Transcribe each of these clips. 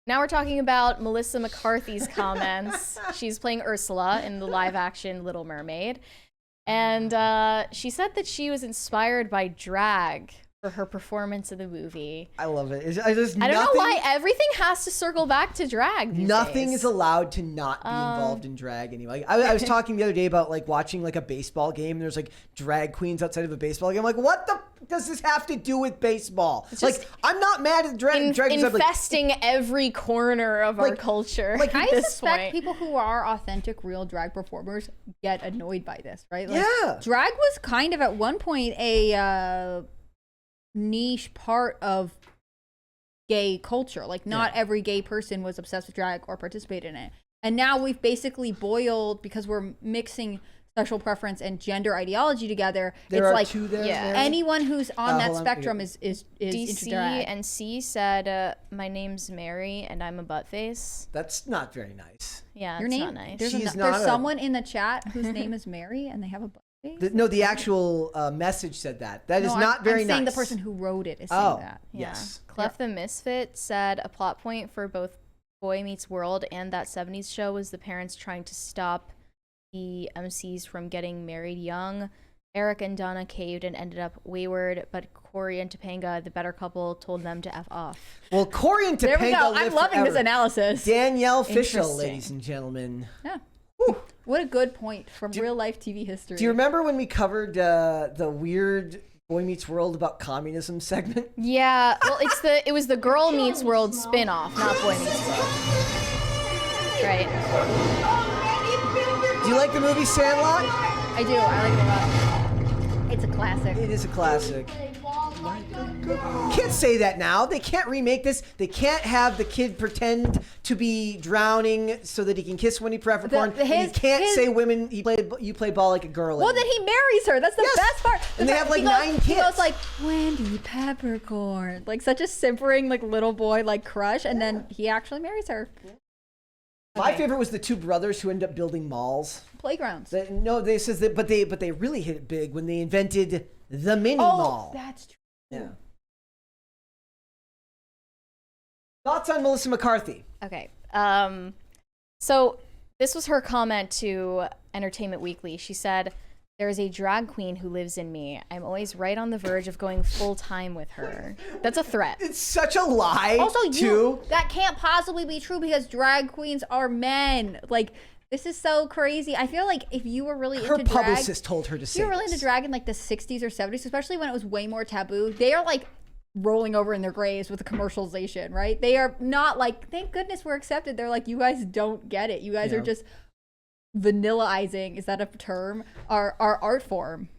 Now we're talking about Melissa McCarthy's comments. She's playing Ursula in the live-action Little Mermaid. And she said that she was inspired by drag for her performance in the movie. I love it. I don't know why everything has to circle back to drag these Nothing days. is allowed to not be involved in drag anyway. I was talking the other day about like watching like a baseball game. And there's like drag queens outside of a baseball game. I'm like, what the does this have to do with baseball? Like, I'm not mad at drag. Infesting every corner of our culture. Like, I this suspect point. people who are authentic, real drag performers get annoyed by this, right? Like, yeah. Drag was kind of at one point a niche part of gay culture. Like, not every gay person was obsessed with drag or participated in it. And now we've basically boiled, because we're mixing sexual preference and gender ideology together. There it's are like two there. anyone who's on that spectrum is DC into drag. and C said, "My name's Mary and I'm a butt face." That's not very nice. Yeah, Your it's name? not nice. There's someone in the chat whose name is Mary and they have a butt face. The actual message said that. That is not very I'm nice. saying the person who wrote it is saying that. Yeah. Yes. Clef the Misfit said a plot point for both Boy Meets World and that 70s show was the parents trying to stop the MCs from getting married young. Eric and Donna caved and ended up wayward, but Corey and Topanga, the better couple, told them to F off. Well, Corey and Topanga There we go. I'm live loving forever. this analysis. Danielle Fishel, Interesting. ladies and gentlemen. Yeah. What a good point from real life TV history. Do you remember when we covered the weird Boy Meets World about communism segment? Yeah, well, it was the Girl Meets World spin-off, not Boy Meets World. Right. Do you like the movie Sandlot? I do. I like it a lot. It's a classic. It is a classic. Kids say that now. They can't remake this. They can't have the kid pretend to be drowning so that he can kiss Winnie Peppercorn. He can't say women. You play ball like a girl. Well, then he marries her. That's the best part. And they have like 9 kids. He goes like Wendy Peppercorn, like such a simpering like little boy like crush, and then he actually marries her. My favorite was the two brothers who end up building malls. Playgrounds. They says that, but they really hit it big when they invented the mini mall. That's true. Yeah. Thoughts on Melissa McCarthy? Okay. So this was her comment to Entertainment Weekly. She said, "There is a drag queen who lives in me. I'm always right on the verge of going full time with her." That's a threat. It's such a lie. Also, too. that can't possibly be true because drag queens are men. Like, this is so crazy. I feel like if you were really Her into drag, publicist told her to say you were really this. into drag in like the 60s or 70s, especially when it was way more taboo. They are like rolling over in their graves with the commercialization, right? They are not like, thank goodness we're accepted. They're like, you guys don't get it. You guys are just vanillaizing, is that a term? Our art form.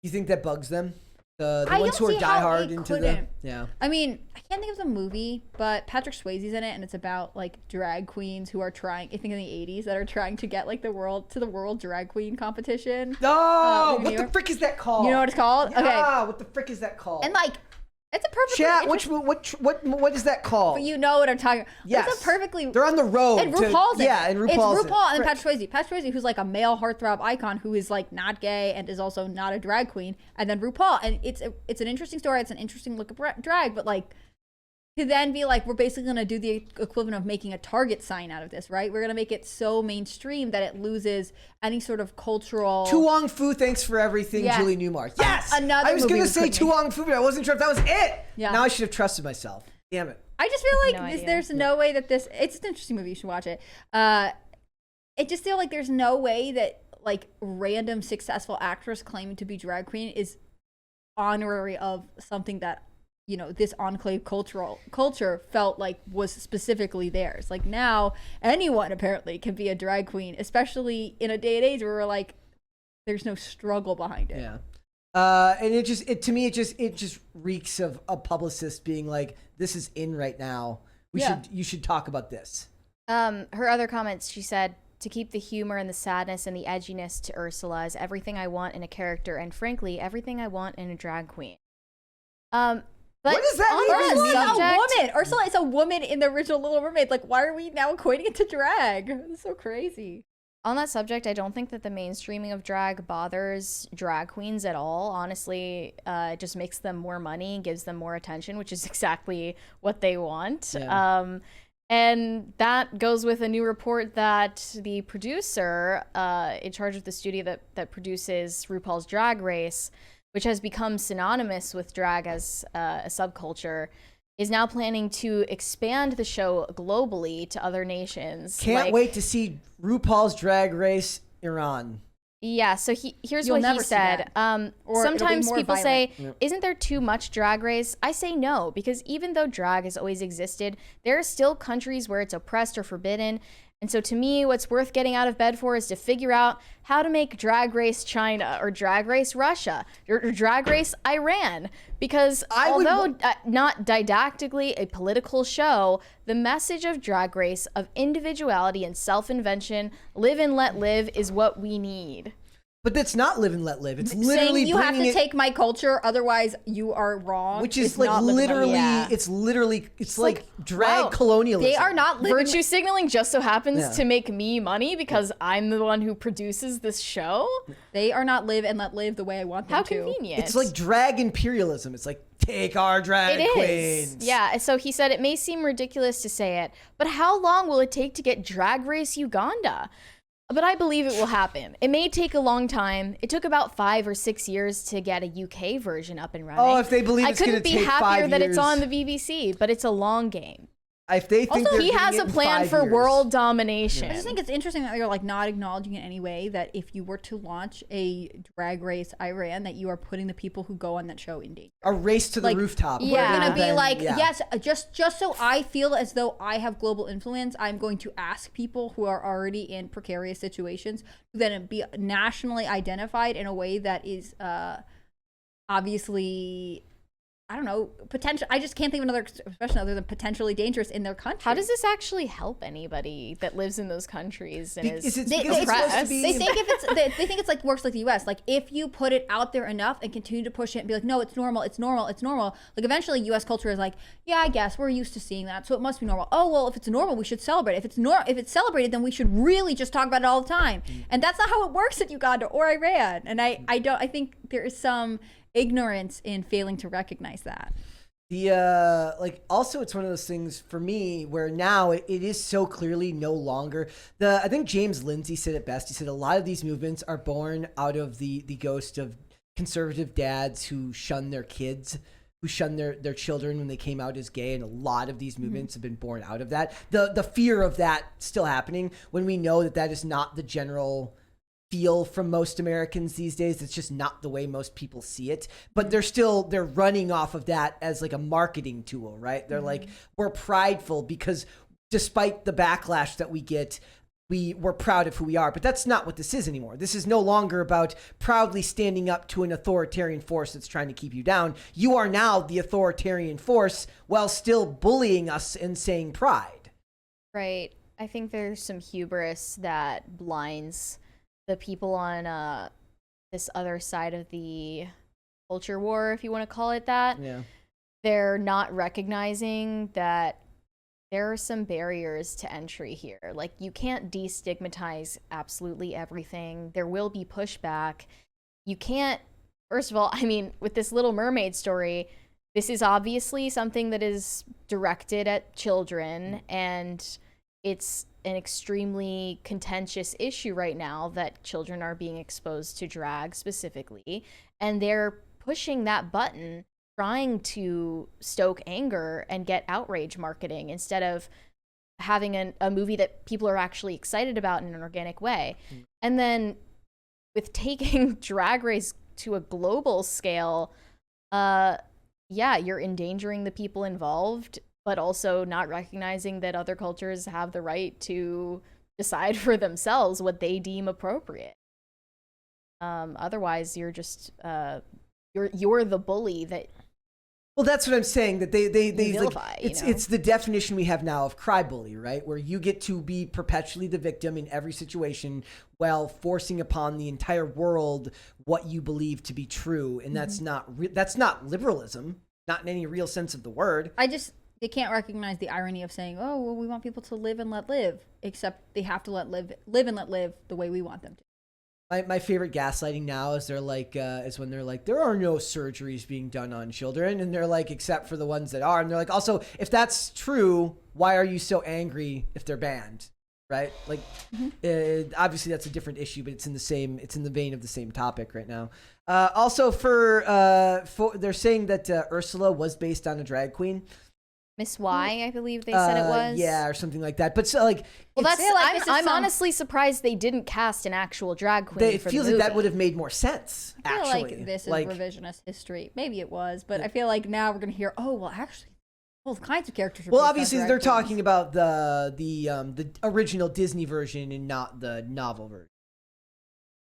You think that bugs them? The I ones who don't are see how diehard it into couldn't. the I mean, I can't think of the movie, but Patrick Swayze's in it, and it's about like drag queens who are trying, I think in the 80s, that are trying to get like the world drag queen competition. Oh, in what New the York. frick is that called? You know what it's called? Okay. Yeah, what the frick is that called? And like, it's a perfectly Chat, what is that called? But you know what I'm talking about. Yes. It's a perfectly. They're on the road. And RuPaul's in it. Yeah, and RuPaul's It's in it. RuPaul and then Frick. Patrick Swayze. Patrick Swayze, who's like a male heartthrob icon who is like not gay and is also not a drag queen. And then RuPaul. And it's an interesting story. It's an interesting look at drag. But like, to then be like, we're basically going to do the equivalent of making a Target sign out of this, right? We're going to make it so mainstream that it loses any sort of cultural... Tu Wong Fu, thanks for everything, Yeah. Julie Newmar. Yes! Another I was movie going we to say couldn't Tu make. Wong Fu, but I wasn't sure if that was it. Yeah. Now I should have trusted myself. Damn it. I just feel like No idea. there's no way that this... It's an interesting movie. You should watch it. It just feel like there's no way that like random successful actress claiming to be drag queen is honorary of something that, you know, this enclave culture felt like was specifically theirs. Like now anyone apparently can be a drag queen, especially in a day and age where we're like, there's no struggle behind it. Yeah. And it just reeks of a publicist being like, this is in right now. You should talk about this. Her other comments, she said, "To keep the humor and the sadness and the edginess to Ursula is everything I want in a character, and frankly, everything I want in a drag queen." But what does that mean? Ursula is a subject- woman. Ursula is a woman in the original Little Mermaid. Like, why are we now equating it to drag? It's so crazy. On that subject, I don't think that the mainstreaming of drag bothers drag queens at all. Honestly, it just makes them more money, gives them more attention, which is exactly what they want. Yeah. And that goes with a new report that the producer in charge of the studio that produces RuPaul's Drag Race, which has become synonymous with drag as a subculture, is now planning to expand the show globally to other nations. Can't wait to see RuPaul's Drag Race Iran. Yeah, so here's what he said. Sometimes people say, isn't there too much drag race? I say no, because even though drag has always existed, there are still countries where it's oppressed or forbidden. And so to me, what's worth getting out of bed for is to figure out how to make Drag Race China or Drag Race Russia or Drag Race Iran. Because although not didactically a political show, the message of Drag Race, of individuality and self-invention, live and let live, is what we need. But that's not live and let live. It's literally saying you have to take my culture, otherwise you are wrong. Which is like literally, it's like drag colonialism. They are not living. Virtue signaling just so happens to make me money because I'm the one who produces this show. They are not live and let live the way I want them to. How convenient. It's like drag imperialism. It's like, take our drag queens. Yeah, so he said it may seem ridiculous to say it, but how long will it take to get Drag Race Uganda? But I believe it will happen. It may take a long time. It took about 5 or 6 years to get a UK version up and running. Oh, if they believe it's going to take 5 years. I couldn't be happier that it's on the BBC, but it's a long game. If they think also, he has a plan for world domination. I just think it's interesting that you're like not acknowledging in any way that if you were to launch a Drag Race Iran, that you are putting the people who go on that show in danger. A race to the rooftop. We're gonna be yes, just so I feel as though I have global influence, I'm going to ask people who are already in precarious situations to then be nationally identified in a way that is obviously, I don't know, potential. I just can't think of another expression other than potentially dangerous in their country. How does this actually help anybody that lives in those countries and is oppressed? They think it's like works like the U.S. Like if you put it out there enough and continue to push it and be like, no, it's normal, it's normal, it's normal. Like eventually, U.S. culture is like, yeah, I guess we're used to seeing that, so it must be normal. Oh well, if it's normal, we should celebrate. If it's celebrated, then we should really just talk about it all the time. And that's not how it works in Uganda or Iran. And I think there is some ignorance in failing to recognize that. Also it's one of those things for me where now it is so clearly no longer I think James Lindsay said it best. He said a lot of these movements are born out of the ghost of conservative dads who shun their kids, who shun their children when they came out as gay, and a lot of these movements have been born out of that. The fear of that still happening when we know that is not the general feel from most Americans these days. It's just not the way most people see it, but they're running off of that as like a marketing tool, right? They're like, we're prideful because despite the backlash that we get, we're proud of who we are. But that's not what this is anymore. This is no longer about proudly standing up to an authoritarian force that's trying to keep you down. You are now the authoritarian force while still bullying us and saying pride. Right. I think there's some hubris that blinds the people on this other side of the culture war, if you want to call it that. Yeah. They're not recognizing that there are some barriers to entry here. Like, you can't destigmatize absolutely everything. There will be pushback. You can't, first of all, I mean, with this Little Mermaid story, this is obviously something that is directed at children, and it's an extremely contentious issue right now that children are being exposed to drag specifically, and they're pushing that button, trying to stoke anger and get outrage marketing instead of having a movie that people are actually excited about in an organic way. And then with taking Drag Race to a global scale, you're endangering the people involved, but also not recognizing that other cultures have the right to decide for themselves what they deem appropriate. Otherwise, you're just you're the bully that. Well, that's what I'm saying. That they vilify, it's the definition we have now of cry bully, right? Where you get to be perpetually the victim in every situation while forcing upon the entire world what you believe to be true, and that's not liberalism, not in any real sense of the word. They can't recognize the irony of saying, oh, well, we want people to live and let live, except they have to live and let live the way we want them to. My favorite gaslighting now is is when they're like, there are no surgeries being done on children, and they're like, except for the ones that are, and they're like, also, if that's true, why are you so angry if they're banned, right? Like, obviously that's a different issue, but it's in the vein of the same topic right now. Also, they're saying that Ursula was based on a drag queen. Miss Y, I believe they said it was. Yeah, or something like that. But so like, well, I'm honestly surprised they didn't cast an actual drag queen. It feels like that would have made more sense. I feel actually, like this is revisionist history. Maybe it was, but I feel like now we're gonna hear, oh, well, actually, all kinds of characters. Well, obviously they're talking about the original Disney version and not the novel version.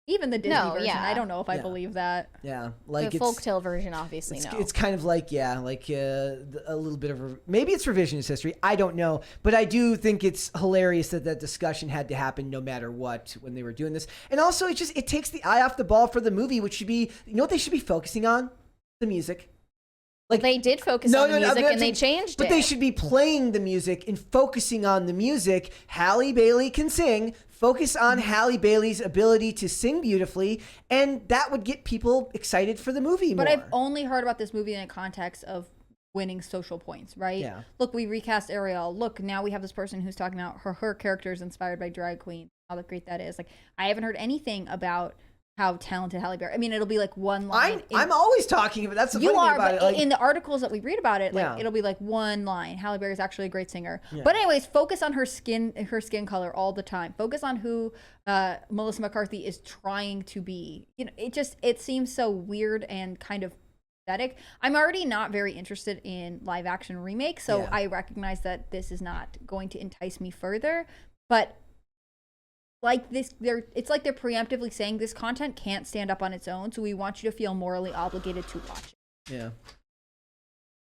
Even the Disney version, I don't know if I believe that. Yeah, like the folktale version, obviously, no. It's kind of like, a little bit of maybe it's revisionist history. I don't know, but I do think it's hilarious that discussion had to happen no matter what when they were doing this. And also, it takes the eye off the ball for the movie, which should be, you know what they should be focusing on? The music. Like, they did focus on the music and they changed it. But they should be playing the music and focusing on the music. Halle Bailey can sing. Focus on Halle Bailey's ability to sing beautifully, and that would get people excited for the movie more. But I've only heard about this movie in a context of winning social points, right? Yeah. Look, we recast Ariel. Look, now we have this person who's talking about her character is inspired by drag queen. How great that is. Like, I haven't heard anything about how talented Halle Berry. I mean, it'll be like one line. I'm always talking about. That's the funny thing about it. Like, in the articles that we read about it, like it'll be like one line. Halle Berry is actually a great singer. Yeah. But anyways, focus on her skin color all the time. Focus on who Melissa McCarthy is trying to be. You know, it seems so weird and kind of pathetic. I'm already not very interested in live action remakes, so I recognize that this is not going to entice me further. But like this, it's like they're preemptively saying this content can't stand up on its own, so we want you to feel morally obligated to watch it. Yeah.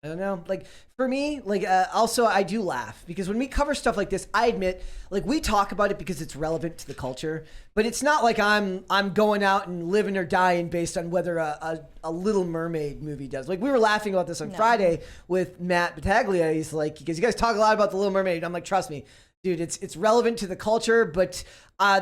I don't know. Like, for me, like, also, I do laugh because when we cover stuff like this, I admit, like, we talk about it because it's relevant to the culture, but it's not like I'm going out and living or dying based on whether a Little Mermaid movie does. Like, we were laughing about this on Friday with Matt Battaglia. He's like, because you guys talk a lot about the Little Mermaid. I'm like, trust me, dude, it's relevant to the culture, but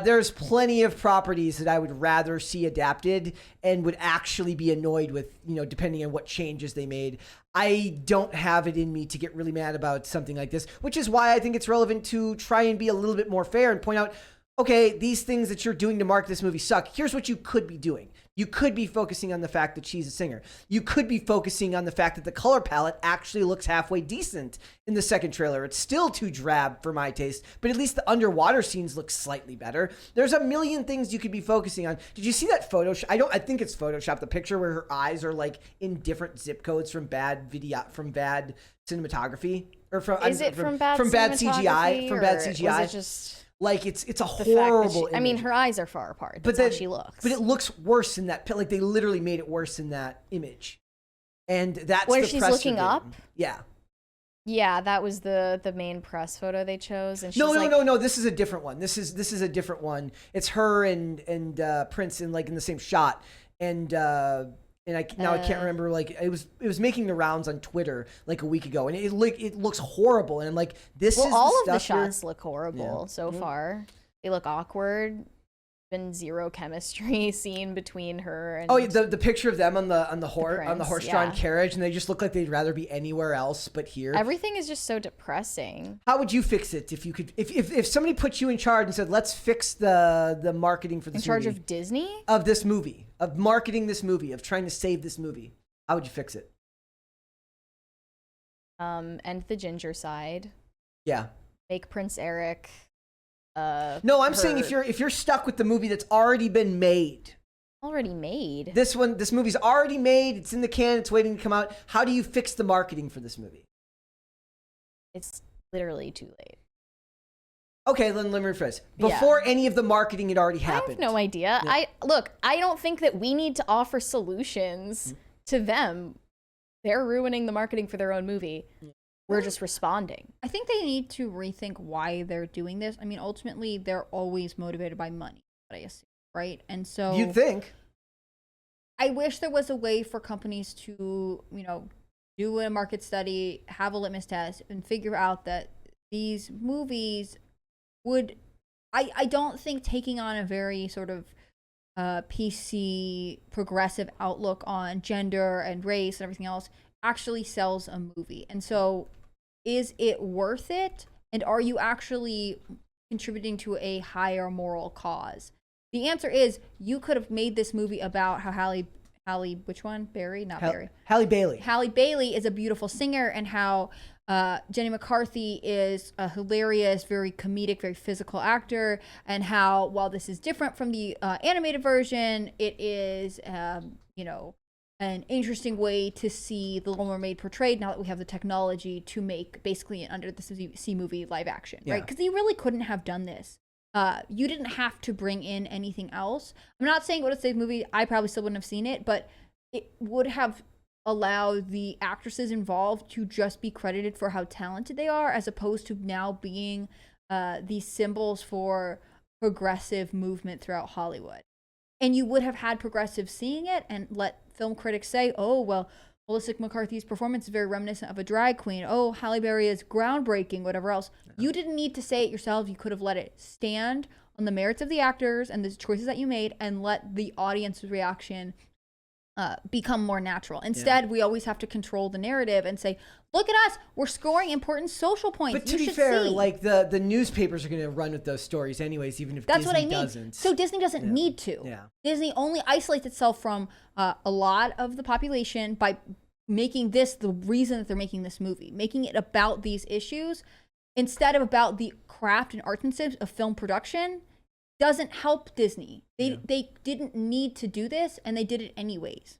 there's plenty of properties that I would rather see adapted and would actually be annoyed with, you know, depending on what changes they made. I don't have it in me to get really mad about something like this, which is why I think it's relevant to try and be a little bit more fair and point out, okay, these things that you're doing to market this movie suck. Here's what you could be doing. You could be focusing on the fact that she's a singer. You could be focusing on the fact that the color palette actually looks halfway decent in the second trailer. It's still too drab for my taste, but at least the underwater scenes look slightly better. There's a million things you could be focusing on. Did you see that Photoshop? I think it's Photoshop, the picture where her eyes are like in different zip codes from bad cinematography, or from bad CGI? From bad CGI. Was it just like it's a horrible image. I mean, her eyes are far apart. That's how she looks. But it looks worse in that. Like, they literally made it worse in that image, and that's where the she's press looking review. up. Yeah, that was the main press photo they chose. And she's no. This is a different one. This is a different one. It's her and Prince in the same shot, and I can't remember. Like, it was making the rounds on Twitter like a week ago, and it looks horrible. And I'm like, this is all the of the stuff shots look horrible so far. They look awkward. Been zero chemistry seen between her and the picture of them on the horse-drawn carriage, and they just look like they'd rather be anywhere else but here. Everything is just so depressing. How would you fix it if you could? If somebody put you in charge and said, "Let's fix the marketing for this movie." In charge of Disney? Of this movie, of marketing this movie, of trying to save this movie, how would you fix it? End the ginger side. Yeah. Make Prince Eric. No, I'm saying if you're stuck with the movie that's already been made. Already made? This movie's already made. It's in the can. It's waiting to come out. How do you fix the marketing for this movie? It's literally too late. Okay, then let me rephrase. Before any of the marketing had already happened. I have no idea. Yeah. I don't think that we need to offer solutions to them. They're ruining the marketing for their own movie. We're just responding. I think they need to rethink why they're doing this. I mean, ultimately, they're always motivated by money, I assume, right? And so you'd think. I wish there was a way for companies to, do a market study, have a litmus test, and figure out that these movies would. I don't think taking on a very sort of PC progressive outlook on gender and race and everything else actually sells a movie. And so is it worth it? And are you actually contributing to a higher moral cause? The answer is you could have made this movie about how Halle, which one? Berry? Not Berry. Halle Bailey. Halle Bailey is a beautiful singer, and how Jenny McCarthy is a hilarious, very comedic, very physical actor, and how while this is different from the animated version, it is, an interesting way to see the Little Mermaid portrayed now that we have the technology to make basically an Under the Sea movie live action, right? Because they really couldn't have done this. You didn't have to bring in anything else. I'm not saying it would have saved the movie. I probably still wouldn't have seen it, but it would have allowed the actresses involved to just be credited for how talented they are, as opposed to now being these symbols for progressive movement throughout Hollywood. And you would have had progressives seeing it and let film critics say, oh, well, Melissa McCarthy's performance is very reminiscent of a drag queen. Oh, Halle Berry is groundbreaking, whatever else. You didn't need to say it yourself. You could have let it stand on the merits of the actors and the choices that you made, and let the audience's reaction become more natural. Instead, we always have to control the narrative and say, look at us, we're scoring important social points. But to be fair, like the newspapers are going to run with those stories anyways, even if that's Disney what I mean. doesn't. So Disney doesn't need to. Yeah. Disney only isolates itself from a lot of the population by making this the reason that they're making this movie, making it about these issues instead of about the craft and artisanship of film production. Doesn't help Disney. They didn't need to do this, and they did it anyways.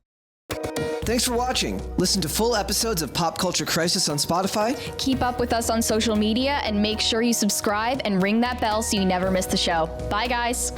Thanks for watching. Listen to full episodes of Pop Culture Crisis on Spotify. Keep up with us on social media and make sure you subscribe and ring that bell so you never miss the show. Bye, guys.